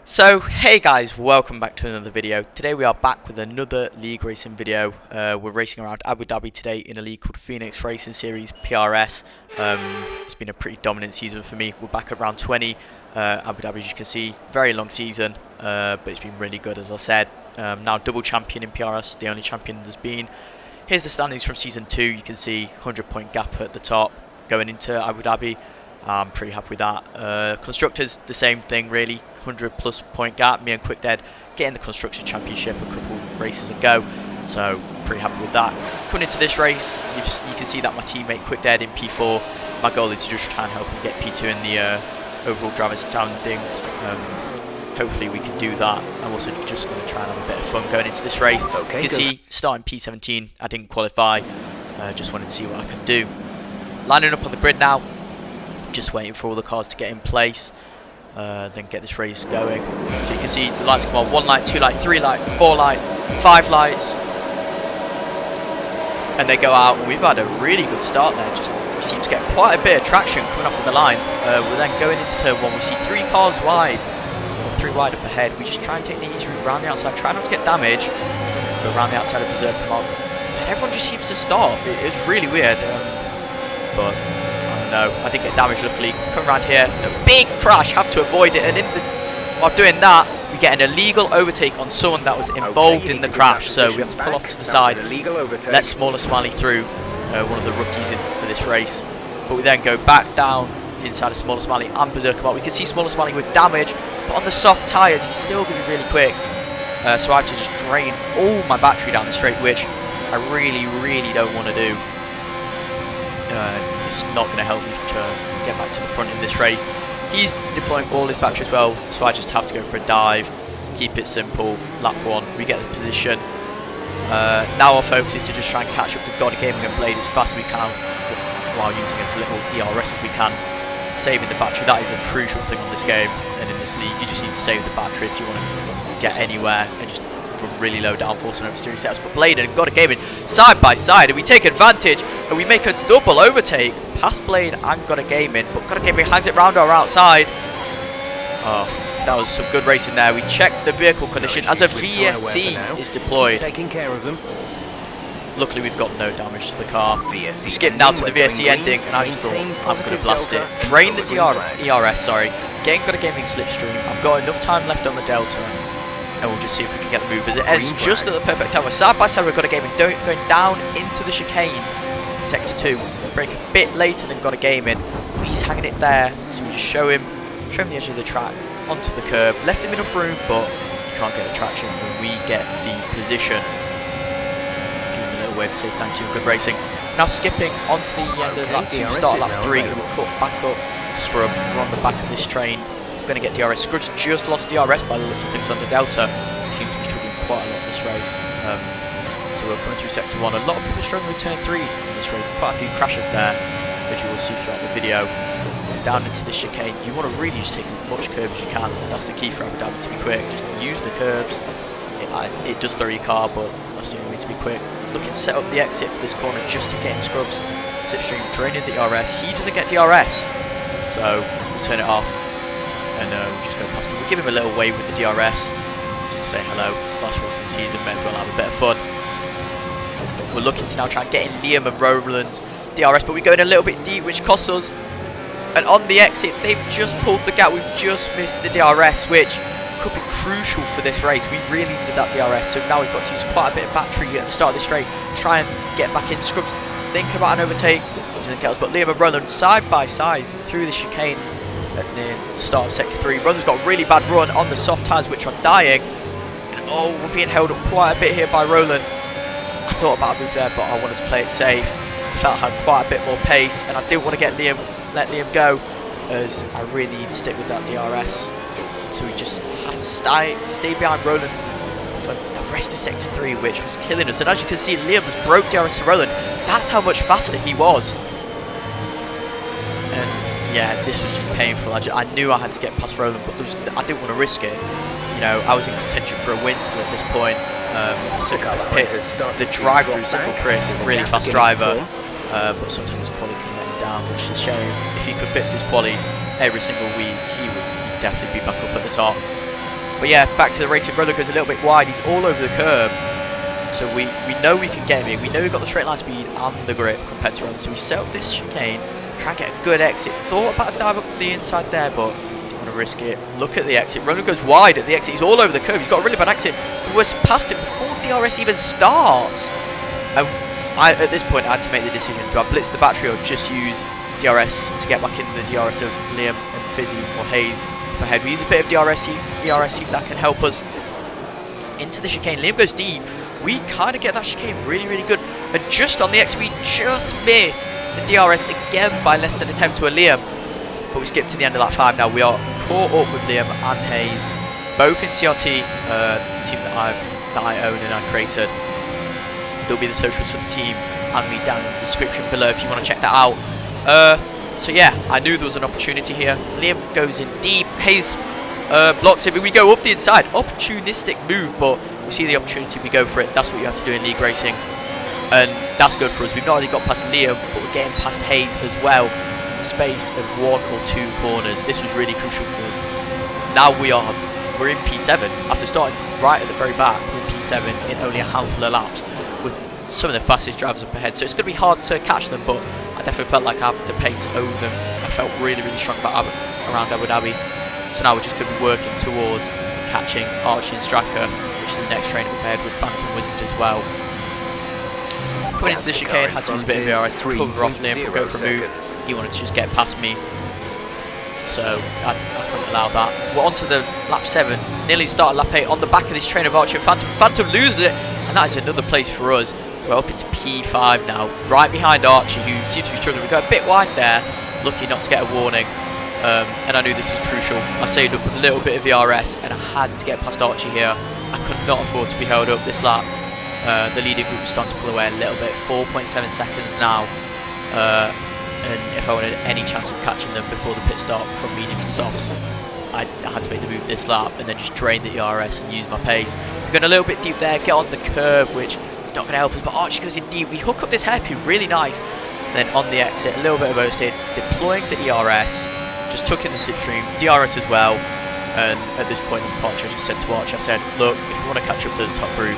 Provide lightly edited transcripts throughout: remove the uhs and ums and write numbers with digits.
So hey guys, welcome back to another video. Today we are back with another league racing video. We're racing around Abu Dhabi today in a league called Phoenix Racing Series PRS. It's been a pretty dominant season for me. We're back at round 20. Abu Dhabi, as you can see, very long season, but it's been really good, as I said. Now double champion in PRS, the only champion there's been. Here's the standings from season 2. You can see 100-point gap at the top going into Abu Dhabi. I'm pretty happy with that. Constructors, the same thing really. 100+ point gap. Me and Quick Dead getting the Constructor Championship a couple races ago, so pretty happy with that. Coming into this race, you can see that my teammate Quick Dead in P4. My goal is to just try and help him get P2 in the overall driver's standings. Hopefully we can do that. I'm also just going to try and have a bit of fun going into this race. Okay, you can see starting P17, I didn't qualify. Just wanted to see what I can do. Lining up on the grid now, just waiting for all the cars to get in place. Then get this race going. So you can see the lights come on: 1 light, 2 light, 3 light, 4 light, 5 lights, and they go out. We've had a really good start there. Just we seem to get quite a bit of traction coming off of the line. We're then going into turn 1. We see 3 cars wide, or 3 wide up ahead. We just try and take the easy route around the outside, try not to get damage, go around the outside of Berserker Mark. And everyone just seems to stop. It's really weird, but. No, I didn't get damaged luckily. Come around here, the big crash, have to avoid it, and while doing that, we get an illegal overtake on someone that was involved in the crash, so we have to pull off to the side, let Smaller Smiley through, one of the rookies for this race. But we then go back down the inside of Smaller Smiley and Berserker Mark. We can see Smaller Smiley with damage, but on the soft tyres, he's still going to be really quick. So I have to just drain all my battery down the straight, which I really don't want to do. It's not going to help me to get back to the front in this race. He's deploying all his battery as well, so I just have to go for a dive, keep it simple. Lap 1, we get the position. Now our focus is to just try and catch up to God Gaming and Blade as fast as we can, while using as little PRS as we can, saving the battery. That is a crucial thing on this game and in this league. You just need to save the battery if you want to get anywhere and just run really low downforce on oversteering setups. But Blade and God Gaming side by side, and we take advantage and we make a double overtake past Blade and God Gaming, but God Gaming hangs it round our outside. Oh, that was some good racing there. We checked the vehicle condition as a VSC is deployed. Taking care of them. Luckily we've got no damage to the car. We skip now to the VSC ending, and I just thought I'm going to blast it. Drain the ERS, sorry. Getting God Gaming slipstream. I've got enough time left on the Delta, and we'll just see if we can get the move as it ends just at the perfect time. We're side by side with God Gaming, going down into the chicane. Sector 2, break a bit later than God Gaming, but he's hanging it there, so we just show him the edge of the track onto the curb, left him enough room, but he can't get the traction when we get the position. Give him a little wave to say thank you and good racing. Now skipping onto the end of lap 2, start lap 3, and we'll cut back up to Scrub. We're on the back of this train, we're going to get DRS. Scrub's just lost DRS by the looks of things on the Delta. He seems to be struggling quite a lot this race. So we're coming through sector 1. A lot of people struggling with turn 3 in this race. Quite a few crashes there, as you will see throughout the video. Down into the chicane, you want to really just take as much curb as you can. That's the key for Abu Dhabi, to be quick. Just use the curbs. It does throw your car, but that's the only way to be quick. Looking to set up the exit for this corner just to get in Scrubs. Slipstream draining the DRS. He doesn't get DRS, so we'll turn it off and we'll just go past him. We'll give him a little wave with the DRS just to say hello. It's the last race of the season, may as well have a bit of fun. We're looking to now try and get in Liam and Roland's DRS, but we go in a little bit deep, which costs us. And on the exit, they've just pulled the gap. We've just missed the DRS, which could be crucial for this race. We really needed that DRS, so now we've got to use quite a bit of battery at the start of the straight, try and get back in. Scrubs thinking about an overtake, doesn't get us, but Liam and Roland side by side through the chicane at the start of sector 3. Roland's got a really bad run on the soft tyres, which are dying. And oh, we're being held up quite a bit here by Roland. I thought about a move there, but I wanted to play it safe. I felt I had quite a bit more pace, and I didn't want to let Liam go, as I really need to stick with that DRS. So we just have to stay behind Roland for the rest of sector 3, which was killing us. And as you can see, Liam has broke DRS to Roland. That's how much faster he was. And yeah, this was just painful. I knew I had to get past Roland, but I didn't want to risk it. You know, I was in contention for a win still at this point. Central Chris Pitts, the drive through Central Chris, really fast driver, but sometimes his quality can let him down, which is a shame. If he could fix his quality every single week, he'd definitely be back up at the top. But yeah, back to the racing. Roller goes a little bit wide. He's all over the curb. So we know we can get him here. We know we've got the straight line speed and the grip compared to others. So we set up this chicane, try and get a good exit. Thought about a dive up the inside there, but didn't want to risk it. Look at the exit. Roller goes wide at the exit. He's all over the curb. He's got a really bad exit. We're past him before DRS even starts. And at this point, I had to make the decision. Do I blitz the battery or just use DRS to get back in the DRS of Liam and Fizzy or Hayes ahead? We use a bit of DRS, see if that can help us into the chicane. Liam goes deep. We kind of get that chicane really, really good. And just on the X, we just miss the DRS again by less than a tenth to a Liam. But we skip to the end of that 5 now. We are caught up with Liam and Hayes, both in CRT, the team that I own and I created. There'll be the socials for the team and me down in the description below if you want to check that out. So yeah, I knew there was an opportunity here. Liam goes in deep. Hayes blocks it. We go up the inside. Opportunistic move, but we see the opportunity, we go for it. That's what you have to do in league racing, and that's good for us. We've not only got past Liam, but we're getting past Hayes as well in the space of 1 or 2 corners. This was really crucial for us. Now we're in P7 after starting right at the very back. We're in P7 in only a handful of laps with some of the fastest drivers up ahead. So it's going to be hard to catch them, but I definitely felt like I have the pace over them. I felt really, really strong around Abu Dhabi. So now we're just going to be working towards catching Archie and Stracker, which is the next train up ahead with Phantom Wizard as well. Coming into the chicane, had to use a bit of VRS to cover off Liam from going for a move. He wanted to just get past me, so I couldn't allow that. We're on to the lap 7, nearly started lap 8 on the back of this train of Archie and Phantom. Phantom loses it, and that is another place for us. We're up into P5 now, right behind Archie, who seems to be struggling. We got a bit wide there, lucky not to get a warning. And I knew this was crucial. I saved up a little bit of VRS and I had to get past Archie here. I could not afford to be held up this lap. The leading group was starting to pull away a little bit, 4.7 seconds now. And if I wanted any chance of catching them before the pit stop from medium to softs, I had to make the move this lap and then just drain the ERS and use my pace. We're going a little bit deep there, get on the curb, which is not going to help us, but Archie goes in deep. We hook up this hairpin really nice. Then on the exit, a little bit of oversteer, deploying the ERS. Just took in the slipstream, DRS as well, and at this point in the departure I just said to Archie, I said, look, if you want to catch up to the top group,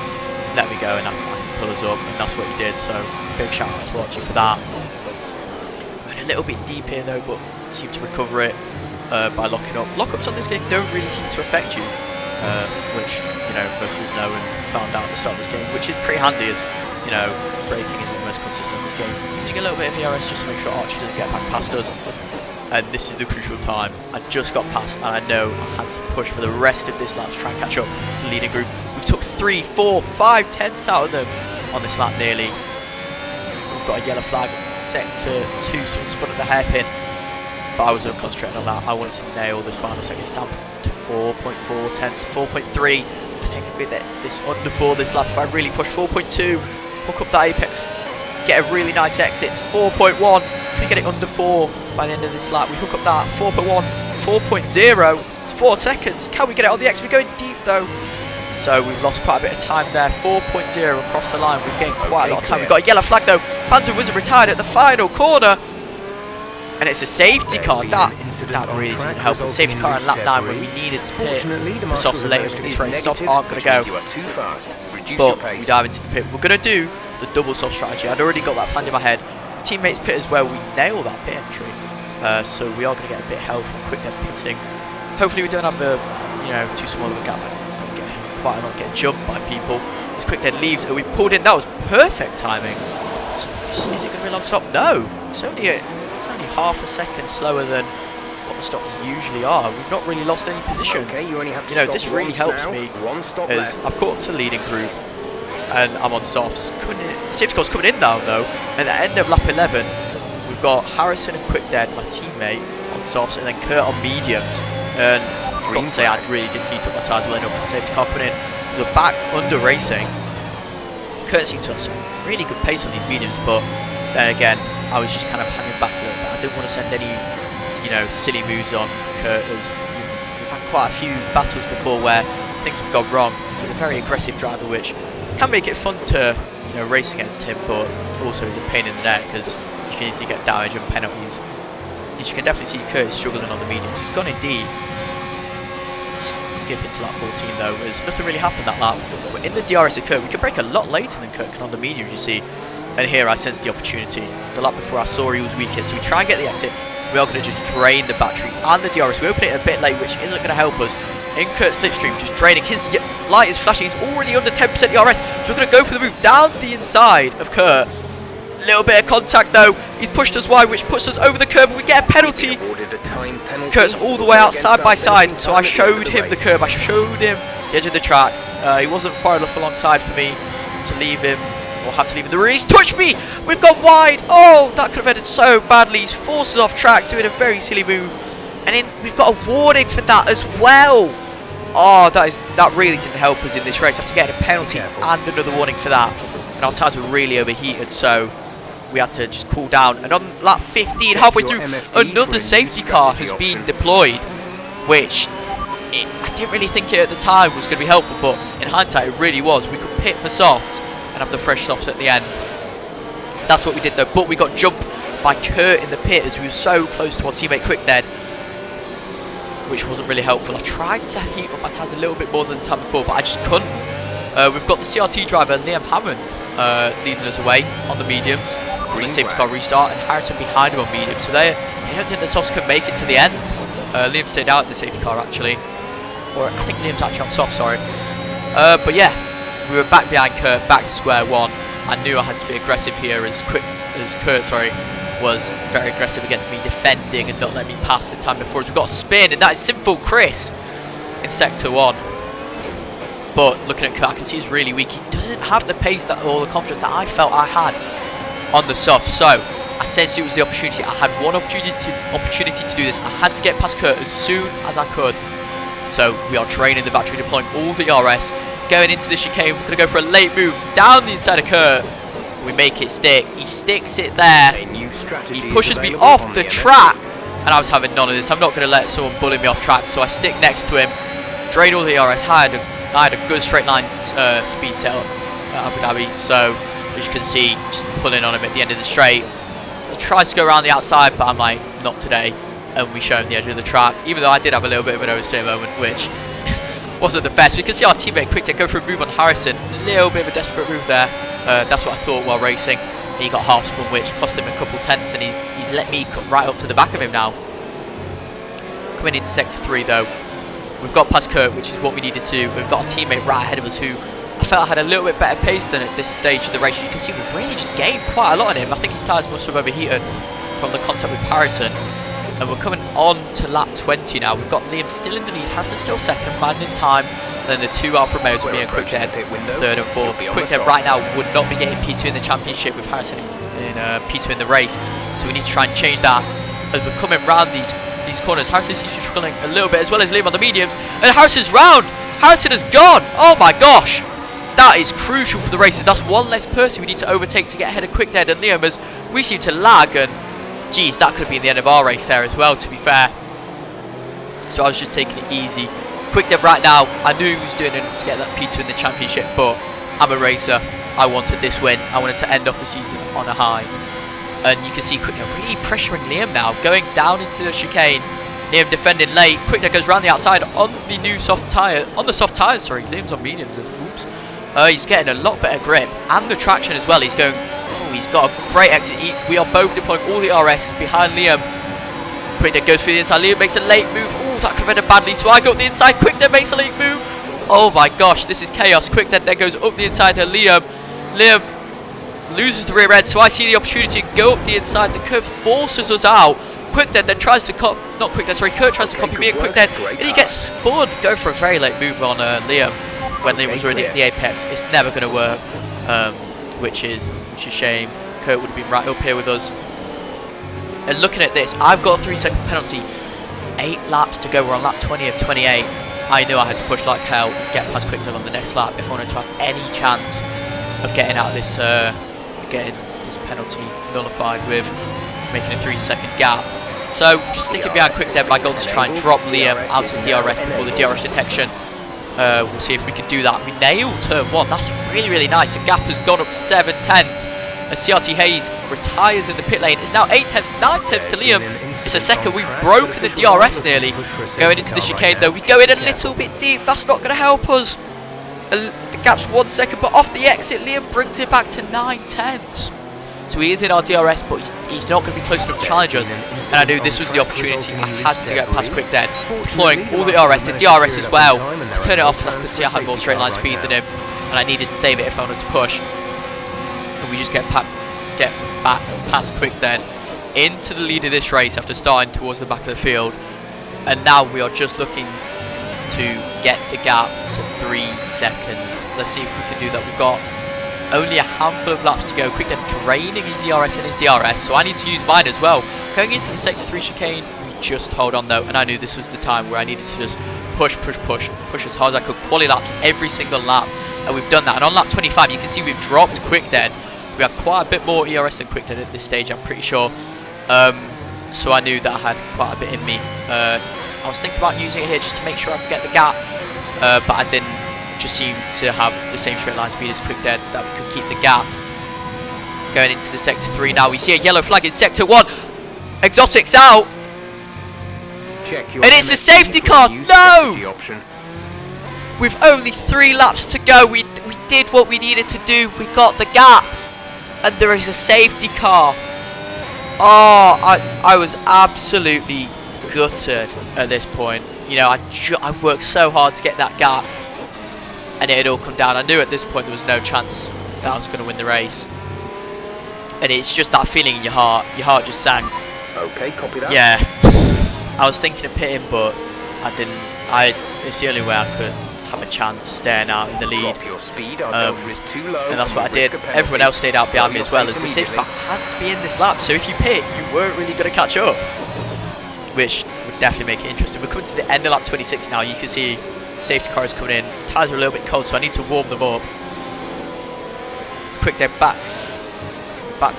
let me go and I can pull us up, and that's what he did, so big shout out to Archie for that. Went a little bit deep here though, but seemed to recover it by locking up. Lockups on this game don't really seem to affect you, which, you know, most of us know and found out at the start of this game, which is pretty handy as, you know, braking isn't the most consistent in this game. Using a little bit of ERS just to make sure Archie doesn't get back past us. And this is the crucial time. I just got past and I know I had to push for the rest of this lap to try and catch up to the leading group. We've took 3, 4, 5 tenths out of them on this lap nearly. We've got a yellow flag sector 2, so we spun at the hairpin. But I was concentrating on that. I wanted to nail this final second. It's down to 4.4 tenths, 4.3. I think I could get this under 4 this lap if I really push. 4.2, hook up that apex, get a really nice exit. It's 4.1. Can we get it under 4 by the end of this lap? We hook up that 4.1, 4.0. It's 4 seconds. Can we get it on the X? We're going deep though. So we've lost quite a bit of time there. 4.0 across the line. We've gained quite a lot of time. We've got a yellow flag though. Phantom Wizard retired at the final corner. And it's a safety car. That really didn't help. A safety car on lap 9 when we needed to pit. The softs are later in this race. Softs aren't going to go. But we dive into the pit. We're going to do the double soft strategy. I'd already got that planned in my head. Teammates pit as well. We nail that pit entry. So we are going to get a bit of help from quick dead pitting. Hopefully we don't have a, you know, too small of a gap. Quite a lot get jumped by people. As quick dead leaves, and we pulled in. That was perfect timing. Is it going to be a long stop? No. It's only half a second slower than what the stops usually are. We've not really lost any position. Okay, you only have to this really helps me as I've caught up to the leading group and I'm on softs. The safety car's coming in now though. At the end of lap 11, we've got Harrison and Quick Dead, my teammate, on softs, and then Kurt on mediums. And I've got to say, I really didn't heat up my tyres well enough for the safety car coming in. We're back under racing. Kurt seemed to have some really good pace on these mediums, but then again, I was just kind of hanging back a little bit. I didn't want to send any, you know, silly moves on Kurt. As we've had quite a few battles before where things have gone wrong. He's a very aggressive driver, which can make it fun to, you know, race against him, but also is a pain in the neck because you can easily get damage and penalties. And you can definitely see Kurt is struggling on the mediums. He's gone in deep. skip into lap 14 though, as nothing really happened that lap. But in the DRS of Kurt, we could break a lot later than Kurt can on the mediums, you see. And here I sensed the opportunity. The lap before I saw he was weakest, so we try and get the exit. We are going to just drain the battery and the DRS. We open it a bit late, which isn't going to help us. In Kurt's slipstream, just draining. His light is flashing. He's already under 10% DRS, so we're going to go for the move down the inside of Kurt. Little bit of contact though. He's pushed us wide, which puts us over the curb, and we get a penalty. Kurt's all the way out side by side, so I showed him the curb. I showed him the edge of the track. He wasn't far enough alongside for me to leave him, or have to leave him the rear. He's touched me. We've gone wide. Oh, that could have ended so badly. He's forced us off track, doing a very silly move, and then we've got a warning for that as well. Oh, that really didn't help us in this race. After getting a penalty and another warning for that, and our tyres were really overheated, so we had to just cool down. And on lap 15, halfway through, another safety car has been deployed, which I didn't really think it at the time was going to be helpful, but in hindsight it really was. We could pit the softs and have the fresh softs at the end. That's what we did though, but we got jumped by Kurt in the pit as we were so close to our teammate Quick Dead, which wasn't really helpful. I tried to heat up my tyres a little bit more than the time before, but I just couldn't. We've got the CRT driver Liam Hammond leading us away on the mediums. On the safety car restart, and Harrison behind him on medium, so they don't think the softs can make it to the end. Liam stayed out in the safety car actually, or I think Liam's actually on soft, sorry. But yeah, we were back behind Kurt, back to square one. I knew I had to be aggressive here as Kurt was very aggressive against me, defending and not letting me pass the time before. We've got a spin, and that is Sinful Chris in sector 1. But looking at Kurt, I can see he's really weak. He doesn't have the pace or the confidence that I felt I had on the soft, so I sensed it was the opportunity. I had one opportunity to do this. I had to get past Kurt as soon as I could. So we are draining the battery, deploying all the RS, going into the chicane. We're going to go for a late move down the inside of Kurt. We make it stick. He sticks it there. He pushes me off the track, and I was having none of this. I'm not going to let someone bully me off track, so I stick next to him, drain all the RS. I had a good straight line speed set up at Abu Dhabi, so as you can see, just pulling on him at the end of the straight. He tries to go around the outside, but I'm like, not today. And we show him the edge of the track, even though I did have a little bit of an oversteer moment, which wasn't the best. We can see our teammate Quick to go for a move on Harrison. A little bit of a desperate move there. That's what I thought while racing. He got half spun, which cost him a couple tenths, and he's let me cut right up to the back of him now. Coming into sector 3 though, we've got past Kurt, which is what we needed to. We've got a teammate right ahead of us who I felt had a little bit better pace than at this stage of the race. You can see we've really just gained quite a lot on him. I think his tyres must have overheated from the contact with Harrison. And we're coming on to lap 20 now. We've got Liam still in the lead, Harrison still second, finding his time. Then the two Alfa Romeos are being Quick Dead third and fourth. Quick Dead right now would not be getting P2 in the championship with Harrison in P2 in the race. So we need to try and change that as we're coming round these corners. Harrison seems to be struggling a little bit, as well as Liam on the mediums. And Harrison's round! Harrison has gone! Oh my gosh! That is crucial for the races. That's one less person we need to overtake to get ahead of Quick Dead and Liam, as we seem to lag, and geez, that could have been the end of our race there as well, to be fair. So I was just taking it easy. Quick Dead right now, I knew he was doing enough to get that P2 in the championship, but I'm a racer. I wanted this win. I wanted to end off the season on a high. And you can see Quick Dead really pressuring Liam now, going down into the chicane. Liam defending late. Quick Dead goes round the outside on the new soft tyre. On the soft tyres, sorry. Liam's on mediums. Oops. He's getting a lot better grip and the traction as well. He's going. Oh, he's got a great exit. We are both deploying all the RS behind Liam. Quick Dead goes through the inside. Liam makes a late move. Oh, that could have ended badly. So I go up the inside. Quick Dead makes a late move. Oh my gosh, this is chaos. Quick Dead then goes up the inside to Liam. Liam loses the rear end, so I see the opportunity to go up the inside. The curb forces us out. Quick Dead then tries to copy, not Quick Dead, sorry, Kurt tries to copy me and Quick Dead, and he gets spun. Go for a very late move on Liam when Liam was already at the apex. It's never going to work, which is a shame. Kurt would have been right up here with us. And looking at this, I've got a 3-second penalty. 8 laps to go. We're on lap 20 of 28. I knew I had to push like hell and get past Quick Dead on the next lap if I wanted to have any chance of getting out of this, getting this penalty nullified with making a 3-second gap. So just sticking behind Quick Dead, my goal is to try and drop Liam out of DRS before the DRS detection. We'll see if we can do that. We nailed turn 1. That's really, really nice. The gap has gone up 7 tenths. as CRT Hayes retires in the pit lane. It's now 8 tenths, 9 tenths to Liam. It's a second. We've broken the DRS nearly. Going into the chicane though, we go in a little bit deep. That's not going to help us. The gap's 1 second, but off the exit, Liam brings it back to 9 tenths. So he is in our DRS, but he's not going to be close enough to challenge us. And I knew this was the opportunity. I had to get past Quick Dead, deploying all the RS, the DRS as well. I turned it off because I could see I had more straight line speed than him, and I needed to save it if I wanted to push. And we just get back past Quick Dead into the lead of this race after starting towards the back of the field. And now we are just looking to get the gap to 3 seconds. Let's see if we can do that. We've got only a handful of laps to go. Quick Dead draining his ERS and his DRS, so I need to use mine as well. Going into the sector 3 chicane, we just hold on though, and I knew this was the time where I needed to just push as hard as I could. Quali laps every single lap, and we've done that. And on lap 25, you can see we've dropped Quick Dead. We had quite a bit more ERS than Quick Dead at this stage, I'm pretty sure. So I knew that I had quite a bit in me. I was thinking about using it here just to make sure I could get the gap, but I didn't. Just seem to have the same straight line speed as Quick Dead, that we could keep the gap. Going into the sector 3 now, we see a yellow flag in sector 1. Exotics out, and it's a safety car. No! With only 3 laps to go, we did what we needed to do. We got the gap, and there is a safety car. Oh, I was absolutely gutted at this point. You know, I worked so hard to get that gap, and it had all come down. I knew at this point there was no chance that I was going to win the race. And it's just that feeling in your heart. Your heart just sank. Okay, copy that. Yeah. I was thinking of pitting, but I didn't. It's the only way I could have a chance staying out in the lead. Your speed, is too low, and that's what I did. Everyone else stayed out behind me as well, as the safety car had to be in this lap. So if you pit, you weren't really going to catch up, which would definitely make it interesting. We're coming to the end of lap 26 now. You can see safety car is coming in. Tyres are a little bit cold, so I need to warm them up. Quick Dead backs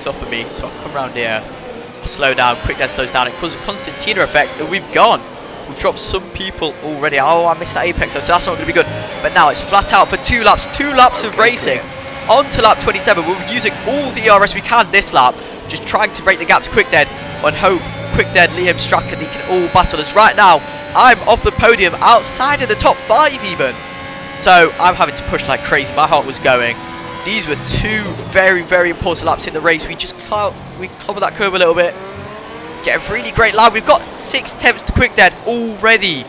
off of me, so I come around here. I slow down. Quick Dead slows down. It causes a Constantina effect, and we've gone. We've dropped some people already. Oh, I missed that apex, so that's not going to be good. But now it's flat out for 2 laps. 2 laps of racing. On to lap 27. We'll be using all the ERS we can this lap, just trying to break the gap to Quick Dead and hope Quick Dead, Liam, Straka, they can all battle us. Right now, I'm off the podium, outside of the top 5 even. So I'm having to push like crazy. My heart was going. These were 2 very, very important laps in the race. We just clobber that curve a little bit. Get a really great lap. We've got 6 tenths to Quick Dead already.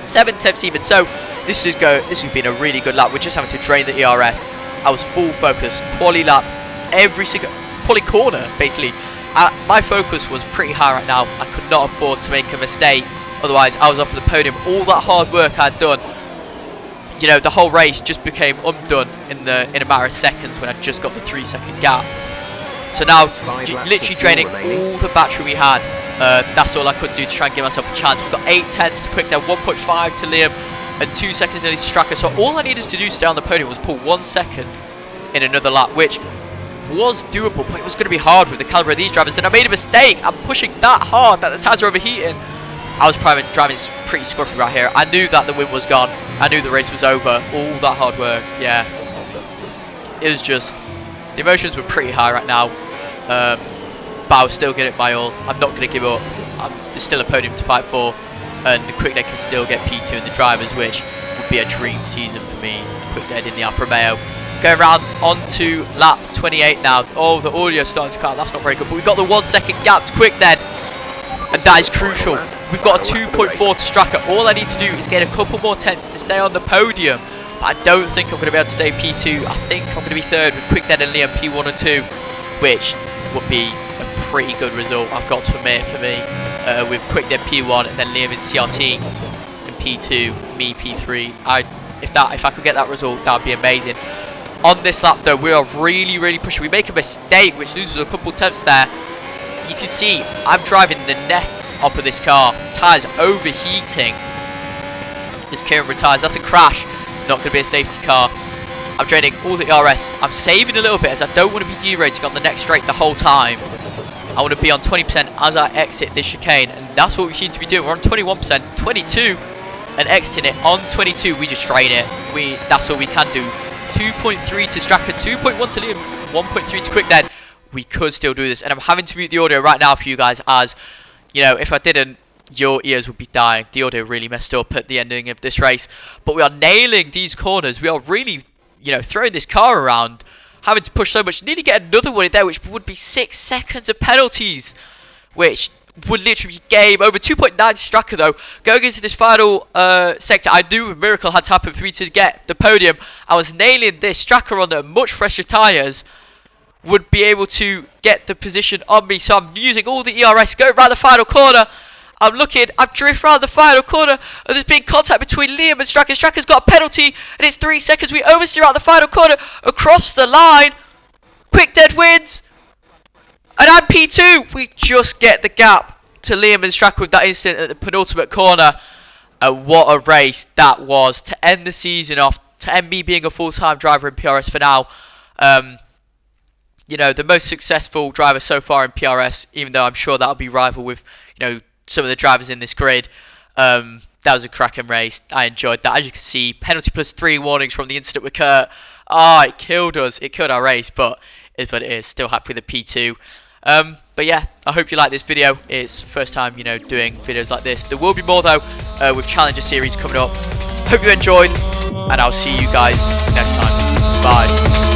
7 tenths even. So this has been a really good lap. We're just having to drain the ERS. I was full focus. Quali lap. Every single quali corner, basically. My focus was pretty high right now. I could not afford to make a mistake. Otherwise, I was off the podium. All that hard work I'd done, you know, the whole race just became undone in a matter of seconds when I just got the 3-second gap. So now, literally draining all the battery we had. That's all I could do to try and give myself a chance. We've got 8 tenths to Quick Dead, 1.5 to Liam, and 2 seconds nearly to Straka. So all I needed to do to stay on the podium was pull 1 second in another lap, which was doable, but it was going to be hard with the caliber of these drivers. And I made a mistake. I'm pushing that hard that the tyres are overheating. I was driving pretty scruffy right here. I knew that the win was gone. I knew the race was over. All that hard work, yeah. It was just, the emotions were pretty high right now. But I was still giving it my all. I'm not going to give up. There's still a podium to fight for. And the Quick Dead can still get P2 in the drivers, which would be a dream season for me. Quick Dead in the Alfa Romeo. Going around onto lap 28 now. Oh, the audio's starting to cut out. That's not very good. But we've got the 1 second gap to Quick Dead. And that is crucial. We've got a 2.4 to Straka. All I need to do is get a couple more tenths to stay on the podium. But I don't think I'm going to be able to stay P2. I think I'm going to be 3rd with Quick Dead and Liam P1 and 2. Which would be a pretty good result, I've got to admit, for me. With Quick Dead P1 and then Liam in CRT and P2, me P3. If I could get that result, that would be amazing. On this lap though, we are really, really pushing. We make a mistake which loses a couple tenths there. You can see I'm driving the neck off of this car. Tyres overheating. This Kieran retires. That's a crash. Not going to be a safety car. I'm draining all the RS. I'm saving a little bit as I don't want to be derating on the next straight the whole time. I want to be on 20% as I exit this chicane, and that's what we seem to be doing. We're on 21%, 22, and exiting it on 22. We just drain it. That's all we can do. 2.3 to Straka, 2.1 to Liam. 1.3 to quick then, we could still do this. And I'm having to mute the audio right now for you guys, as, you know, if I didn't, your ears would be dying. The audio really messed up at the ending of this race. But we are nailing these corners. We are really, you know, throwing this car around, having to push so much. Nearly get another one in there, which would be 6 seconds of penalties, which would literally be game over. 2.9 Straka though. Going into this final sector, I knew a miracle had to happen for me to get the podium. I was nailing this. Straka on the much fresher tyres would be able to get the position on me. So I'm using all the ERS, going around the final corner. I'm looking, I've drifted around the final corner, and there's been contact between Liam and Straka. Straka's got a penalty, and it's 3 seconds. We oversteer out the final corner, across the line. Quick dead wins. And I'm P2. We just get the gap to Liam and Straka with that incident at the penultimate corner. And what a race that was to end the season off, to end me being a full-time driver in PRS for now. You know, the most successful driver so far in PRS, even though I'm sure that'll be rival with, you know, some of the drivers in this grid. That was a cracking race. I enjoyed that. As you can see, penalty plus 3 warnings from the incident with Kurt. It killed us. It killed our race, but it is what it is. Still happy with the P2. But yeah, I hope you like this video. It's first time, you know, doing videos like this. There will be more though, with Challenger series coming up. Hope you enjoyed, and I'll see you guys next time. Bye.